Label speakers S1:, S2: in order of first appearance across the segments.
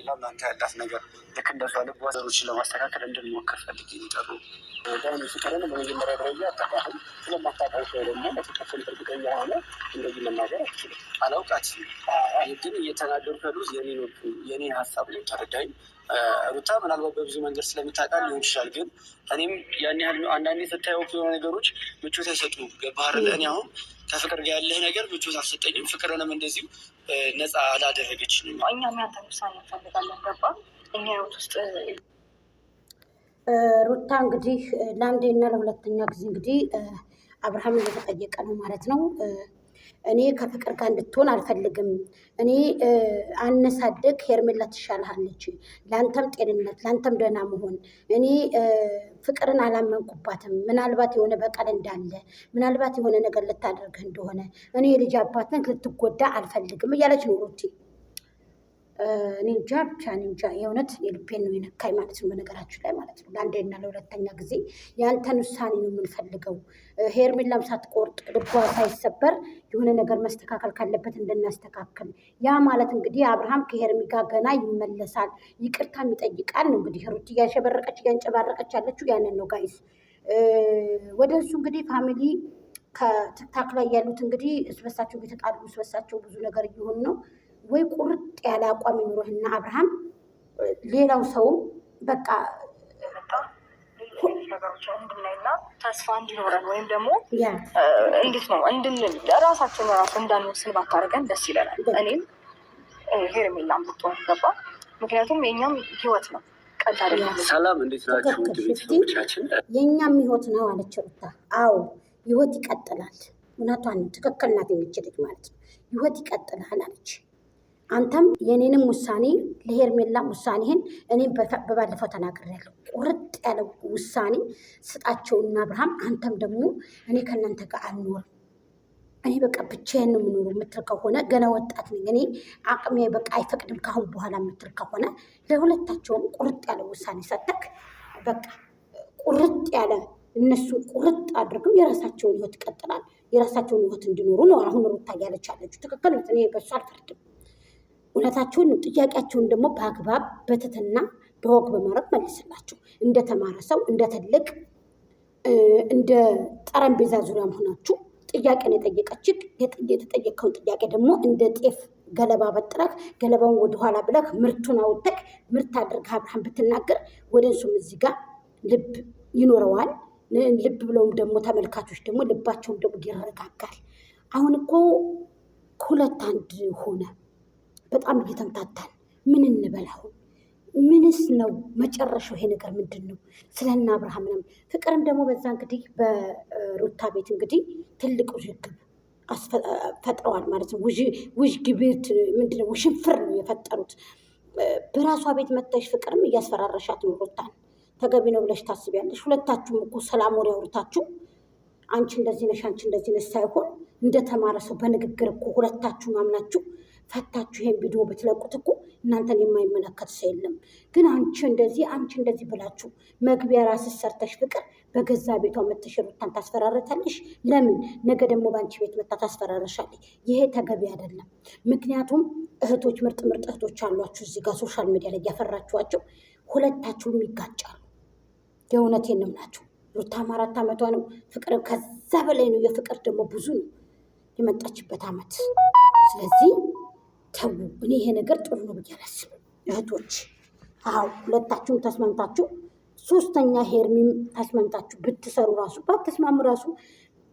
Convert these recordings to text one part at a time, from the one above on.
S1: ሄርሜላም ለአንተ ያላት ነገር ልክ እንደሷ ልብ ወዘሮችን ለማስተካከል እንድንሞክር ፈልጌ ይጠሩ ዳኒ ፍቅርን በመጀመሪያ ደረጃ አታውቃትም። ስለማታውቀው ሰው ደግሞ በትክክል እርግጠኛ ሆነ እንደዚህ መናገር አትችልም። አላውቃት ግን እየተናገሩ ያሉት የኔ ሀሳብ ነው። ተረዳኝ። ሩታ ምናልባት በብዙ መንገድ ስለምታውቃት ሊሆን ይችላል። ግን እኔም ያን ያህል አንዳንዴ ስታየው የሆነ ነገሮች ምቾት አይሰጡም። ገባህ? እኔ አሁን ከፍቅር ጋር ያለህ ነገር ምቾት አልሰጠኝም። ፍቅርንም እንደዚሁ ነፃ አላደረገችኝም።
S2: እኛም ያንተን ውሳኔ እንፈልጋለን። ገባህ? እኛ ህይወት ውስጥ
S3: ሩታ እንግዲህ ለአንዴና ለሁለተኛ ጊዜ እንግዲህ አብርሃም እየተጠየቀ ነው ማለት ነው። እኔ ከፍቅር ጋር እንድትሆን አልፈልግም። እኔ አነሳደግ ሄርሜላ ትሻልሃለች፣ ለአንተም ጤንነት፣ ለአንተም ደህና መሆን። እኔ ፍቅርን አላመንኩባትም። ምናልባት የሆነ በቀል እንዳለ፣ ምናልባት የሆነ ነገር ልታደርግህ እንደሆነ እኔ የልጅ አባትን ልትጎዳ አልፈልግም እያለች ነው ሩቲ። እኔ እንጃ ብቻ እኔ እንጃ። የእውነት የልቤን ነው የነካኝ ማለት ነው። በነገራችሁ ላይ ማለት ነው ለአንዴና ለሁለተኛ ጊዜ የአንተን ውሳኔ ነው የምንፈልገው። ሄርሜላም ሳትቆርጥ ልቧ ሳይሰበር የሆነ ነገር መስተካከል ካለበት እንድናስተካከል። ያ ማለት እንግዲህ አብርሃም ከሄርሚ ጋር ገና ይመለሳል፣ ይቅርታም ይጠይቃል ነው እንግዲህ። ሩት እያሸበረቀች እያንጨባረቀች ያለችው ያንን ነው ጋይስ። ወደ እሱ እንግዲህ ፋሚሊ ከቲክታክ ላይ ያሉት እንግዲህ እስበሳቸው እየተጣሉ እስበሳቸው ብዙ ነገር እየሆኑ ነው። ወይ ቁርጥ ያለ አቋም ይኑርህና አብርሃም፣ ሌላው ሰውም በቃ
S2: ነገሮችን እንድናይና ተስፋ እንዲኖረን ወይም ደግሞ እንዴት ነው እንድንል ራሳችን ራሱ እንዳንወስን ባታደርገን ደስ ይለናል። እኔም ሄርሜላም ብትሆን ገባ። ምክንያቱም የእኛም ህይወት ነው።
S1: ሰላም፣ እንዴት ናችሁ ቤተሰቦቻችን?
S3: የእኛም ህይወት ነው አለች ሩታ። አዎ ህይወት ይቀጥላል። እውነቷን ትክክል ናት የሚችልች ማለት ነው። ህይወት ይቀጥላል አለች። አንተም የኔንም ውሳኔ ለሄርሜላም ውሳኔህን እኔም በባለፈው ተናግሬያለሁ። ቁርጥ ያለ ውሳኔ ስጣቸውና አብርሃም፣ አንተም ደግሞ እኔ ከእናንተ ጋር አልኖርም፣ እኔ በቃ ብቻዬን ነው የምኖረው የምትል ከሆነ ገና ወጣት ነኝ እኔ አቅሜ በቃ አይፈቅድም ካሁን በኋላ የምትል ከሆነ ለሁለታቸውም ቁርጥ ያለ ውሳኔ ሰጠክ። በቃ ቁርጥ ያለ እነሱ ቁርጥ አድርገው የራሳቸውን ህይወት ይቀጥላል፣ የራሳቸውን ህይወት እንዲኖሩ ነው አሁን ሩታ እያለች ያለችው። ትክክል ነው። እኔ በሱ አልፈርድም። እውነታቸውን ነው። ጥያቄያቸውን ደግሞ በአግባብ በትትና በወግ በማድረግ መልስላቸው። እንደ ተማረ ሰው እንደ ትልቅ እንደ ጠረጴዛ ዙሪያ መሆናችሁ ጥያቄን የጠየቀችህ የተጠየቀውን ጥያቄ ደግሞ እንደ ጤፍ ገለባ በጥረህ ገለባውን ወደኋላ ብለህ ምርቱን አውጥተህ ምርት አድርገህ አብርሃም ብትናገር ወደ እሱም እዚህ ጋር ልብ ይኖረዋል። ልብ ብለውም ደግሞ ተመልካቾች ደግሞ ልባቸውን ደግሞ ይረጋጋል። አሁን እኮ ሁለት አንድ ሆነ። በጣም እየተምታታን ምን እንበላው? ምንስ ነው መጨረሻው? ይሄ ነገር ምንድን ነው? ስለና አብርሃም ነው። ፍቅርም ደግሞ በዛ እንግዲህ በሩታ ቤት እንግዲህ ትልቅ ውዝግብ ፈጥረዋል ማለት ነው። ውዝግብት ምንድነው? ውሽንፍር ነው የፈጠሩት። በራሷ ቤት መታሽ ፍቅርም እያስፈራረሻት ነው ሩታን። ተገቢ ነው ብለሽ ታስቢያለሽ? ሁለታችሁም እኮ ሰላም ወሬ አውርታችሁ አንቺ እንደዚህ ነሽ አንቺ እንደዚህ ነሽ ሳይሆን እንደተማረ ሰው በንግግር እኮ ሁለታችሁ ማምናችሁ ፈታችሁ ይሄን ቪዲዮ ብትለቁት እኮ እናንተን የማይመለከት ሰው የለም። ግን አንቺ እንደዚህ ብላችሁ መግቢያ ራስሽ ሰርተሽ ፍቅር በገዛ ቤቷ መተሽ ሩታን ታስፈራረታለሽ። ለምን? ነገ ደግሞ በአንቺ ቤት መታ ታስፈራረሻለች። ይሄ ተገቢ አይደለም። ምክንያቱም እህቶች ምርጥ እህቶች አሏችሁ እዚህ ጋር ሶሻል ሚዲያ ላይ ያፈራችኋቸው፣ ሁለታችሁም ይጋጫሉ። የእውነቴን ነው የምላችሁ። ሩታም 4 ዓመቷ ነው፣ ፍቅር ከዛ በላይ ነው። የፍቅር ደግሞ ብዙ ነው የመጣችበት ዓመት። ስለዚህ ተው። እኔ ይሄ ነገር ጥሩ ነው ብዬ አላስብም እህቶች። አዎ ሁለታችሁም ተስማምታችሁ ሶስተኛ ሄርሚም ተስማምታችሁ ብትሰሩ ራሱ ባትስማሙ ራሱ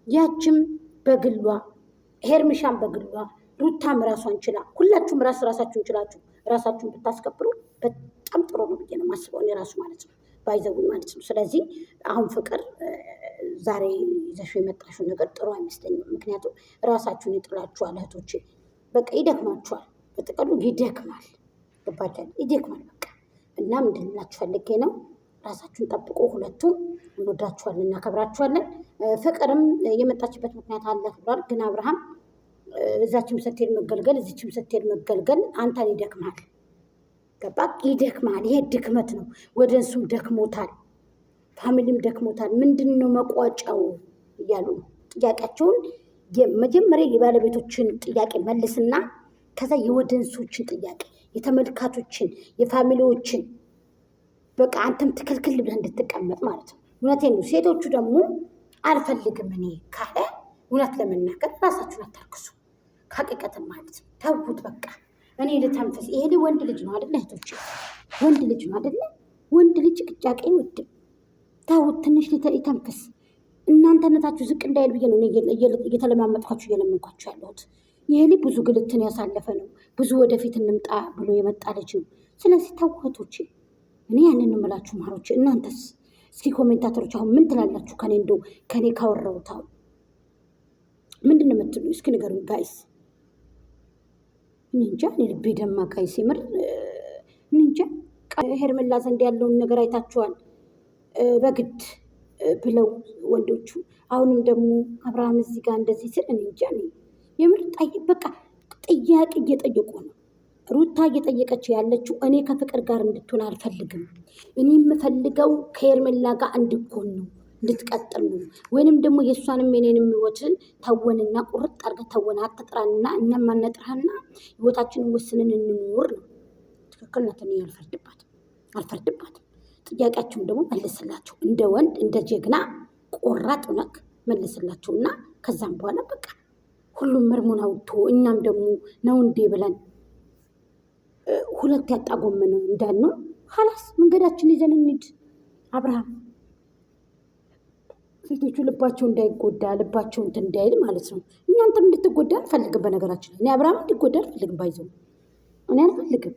S3: ያችም በግሏ ሄርሚሻም በግሏ ሩታም ራሷን ችላ ሁላችሁም ራሳችሁን ችላችሁ ራሳችሁን ብታስከብሩ በጣም ጥሩ ነው ብዬ ነው የማስበው እኔ ራሱ ማለት ነው፣ ባይዘው ማለት ነው። ስለዚህ አሁን ፍቅር ዛሬ ይዘሽው የመጣሽው ነገር ጥሩ አይመስለኝም። ምክንያቱም ራሳችሁን ይጥላችኋል እህቶቼ። በቃ ይደክማችኋል። በጥቅሉ ይደክማል። ገባችኋል? ይደክማል በቃ። እና ምንድን ልላችሁ ፈልጌ ነው፣ ራሳችሁን ጠብቁ። ሁለቱም እንወዳችኋለን፣ እናከብራችኋለን። ፍቅርም የመጣችበት ምክንያት አለ ብሏል። ግን አብርሃም እዛችም ስትሄድ መገልገል እዚችም ስትሄድ መገልገል አንተን ይደክማል። ገባ? ይደክማል። ይሄ ድክመት ነው። ወደ እሱም ደክሞታል፣ ፋሚሊም ደክሞታል። ምንድን ነው መቋጫው እያሉ ነው ጥያቄያቸውን። መጀመሪያ የባለቤቶችን ጥያቄ መልስና ከዛ የወደንሶችን ጥያቄ የተመልካቾችን የፋሚሊዎችን በቃ አንተም ትክልክል ብለህ እንድትቀመጥ ማለት ነው። እውነቴን ነው። ሴቶቹ ደግሞ አልፈልግም እኔ ካለ እውነት ለመናገር ራሳችሁን አታርክሱ። ከሀቂቀትም ማለት ነው። ተውት በቃ እኔ ልተንፍስ። ይሄ ወንድ ልጅ ነው አይደለ እህቶች? ወንድ ልጅ ነው አይደለ? ወንድ ልጅ ቅጫቄ ውድም ተውት፣ ትንሽ ይተንፍስ። እናንተነታችሁ ዝቅ እንዳይል ብዬ ነው እየተለማመጥኳችሁ እየለመንኳችሁ ያለሁት። ይሄ ልጅ ብዙ ግልትን ያሳለፈ ነው። ብዙ ወደፊት እንምጣ ብሎ የመጣ ልጅ ነው። ስለዚህ ተውቶች፣ እኔ ያንን እምላችሁ ማሮች። እናንተስ እስኪ ኮሜንታተሮች አሁን ምን ትላላችሁ? ከኔ እንደው ከኔ ካወራሁት አሁን ምንድን ነው የምትሉ? እስኪ ንገሩኝ ጋይስ። እንጃ እኔ ልቤ ደማ ጋይስ፣ የምር እንጃ። ሄርሜላ ዘንድ ያለውን ነገር አይታችኋል። በግድ ብለው ወንዶቹ፣ አሁንም ደግሞ አብርሃም እዚህ ጋር እንደዚህ ስል እንጃ የምር በቃ ጥያቄ እየጠየቁ ነው። ሩታ እየጠየቀች ያለችው እኔ ከፍቅር ጋር እንድትሆን አልፈልግም፣ እኔ የምፈልገው ከሄርሜላ ጋር እንድትሆን ነው፣ እንድትቀጥል ነው። ወይንም ደግሞ የእሷንም የኔንም ህይወትን ተወንና ቁርጥ አድርገህ ተወን፣ አትጥራንና እኛም አነጥራና ህይወታችንን ወስንን እንኖር ነው። ትክክል ናት። እኔ አልፈርድባትም። ጥያቄያቸውን ደግሞ መልስላቸው፣ እንደ ወንድ እንደ ጀግና ቆራጥ ነክ መልስላቸውና ከዛም በኋላ በቃ ሁሉም መርሙን አውጥቶ እኛም ደግሞ ነው እንዴ ብለን ሁለት ያጣ ጎመን እንዳልነው ሀላስ መንገዳችን ይዘን እንሂድ። አብርሃም ሴቶቹ ልባቸው እንዳይጎዳ ልባቸው እንትን እንዳይል ማለት ነው። እናንተም እንድትጎዳ አልፈልግም። በነገራችን እኔ አብርሃም እንዲጎዳ አልፈልግም። ባይዘው እኔ አልፈልግም።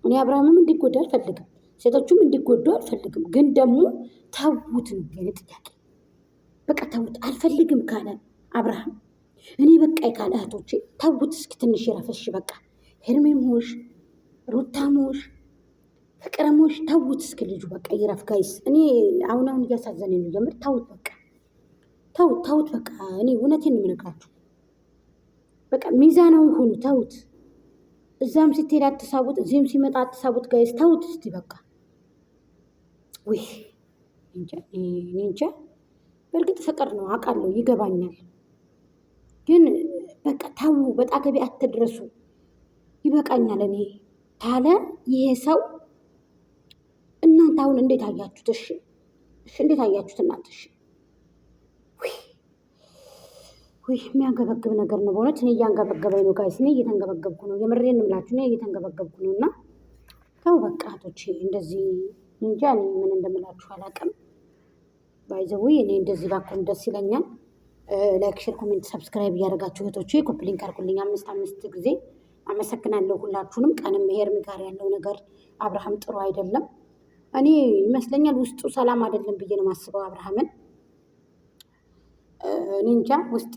S3: እኔ አብርሃምም እንዲጎዳ አልፈልግም። ሴቶቹም እንዲጎዱ አልፈልግም። ግን ደግሞ ተውት ነው የኔ ጥያቄ። በቃ ተውት። አልፈልግም ካለ አብርሃም እኔ በቃ ካለ እህቶቼ ተውት። እስኪ ትንሽ ይረፈሽ። በቃ ሄርሜም ሆሽ ሩታም ሆሽ ፍቅርም ሆሽ ተውት እስኪ ልጁ በቃ ይረፍ ጋይስ። እኔ አሁን እያሳዘነኝ ነው የምር። ተውት በቃ ተውት በቃ። እኔ እውነቴን ነው የምነግራችሁ። በቃ ሚዛናዊ ሁኑ። ተውት። እዛም ስትሄድ አትሳቡት፣ እዚህም ሲመጣ አትሳቡት ጋይስ። ተውት እስቲ በቃ። ውይ እንጃ። በእርግጥ ፍቅር ነው አውቃለሁ፣ ይገባኛል። ግን በቃ ተው፣ በጣገቤ አትድረሱ። ይበቃኛል እኔ ታለ ይሄ ሰው። እናንተ አሁን እንዴት አያችሁት? እሺ እንዴት አያችሁት እናንተ? እሺ ውይ የሚያንገበግብ ነገር ነው በእውነት። እኔ እያንገበገበኝ ነው ጋይስ። እኔ እየተንገበገብኩ ነው፣ የምሬን እምላችሁ። እኔ እየተንገበገብኩ ነው። እና ተው በቃ እህቶቼ፣ እንደዚህ እንጃ እኔ ምን እንደምላችሁ አላውቅም። ባይዘው እኔ እንደዚህ ባኮን ደስ ይለኛል። ላይክ፣ ሼር፣ ኮሜንት፣ ሰብስክራይብ እያደረጋችሁ እህቶቼ ኮፒ ሊንክ አድርጉልኝ 5 ጊዜ። አመሰግናለሁ ሁላችሁንም። ቀንም ሄርሜ ጋር ያለው ነገር አብርሃም ጥሩ አይደለም። እኔ ይመስለኛል ውስጡ ሰላም አይደለም ብዬ ነው የማስበው አብርሃምን። እኔ እንጃ ውስጤ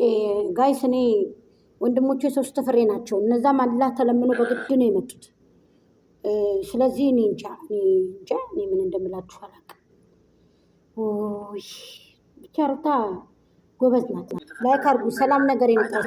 S3: ጋይስ። እኔ ወንድሞቹ 3 ፍሬ ናቸው። እነዛም አላህ ተለምኖ በግድ ነው የመጡት። ስለዚህ እኔ እንጃ እኔ ምን እንደምላችሁ አላውቅም። ብቻ ሩታ ጎበዝ ናት። ላይክ አድርጉ። ሰላም ነገር ይመጣል።